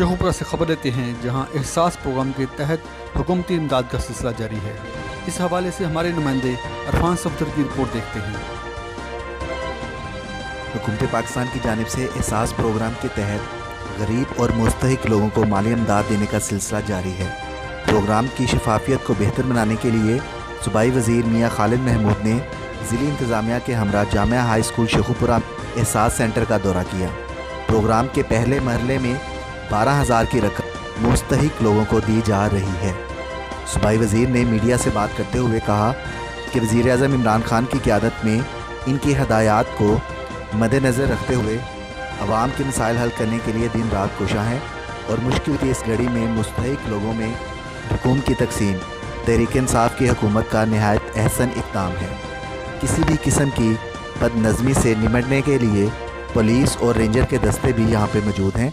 شیخوپورہ سے خبر لیتے ہیں جہاں احساس پروگرام کے تحت حکومتی امداد کا سلسلہ جاری ہے۔ اس حوالے سے ہمارے نمائندے عرفان صفدر کی رپورٹ دیکھتے ہیں۔ حکومت پاکستان کی جانب سے احساس پروگرام کے تحت غریب اور مستحق لوگوں کو مالی امداد دینے کا سلسلہ جاری ہے۔ پروگرام کی شفافیت کو بہتر بنانے کے لیے صوبائی وزیر میاں خالد محمود نے ضلعی انتظامیہ کے ہمراہ جامعہ ہائی اسکول شیخوپورہ احساس سینٹر کا دورہ کیا۔ پروگرام کے پہلے مرحلے میں 12,000 کی رقم مستحق لوگوں کو دی جا رہی ہے۔ صوبائی وزیر نے میڈیا سے بات کرتے ہوئے کہا کہ وزیر اعظم عمران خان کی قیادت میں ان کی ہدایات کو مد نظر رکھتے ہوئے عوام کے مسائل حل کرنے کے لیے دن رات کوشاں ہے اور مشکل کی اس گھڑی میں مستحق لوگوں میں رقوم کی تقسیم تحریک انصاف کی حکومت کا نہایت احسن اقدام ہے۔ کسی بھی قسم کی بد نظمی سے نمٹنے کے لیے پولیس اور رینجر کے دستے بھی یہاں پہ موجود ہیں۔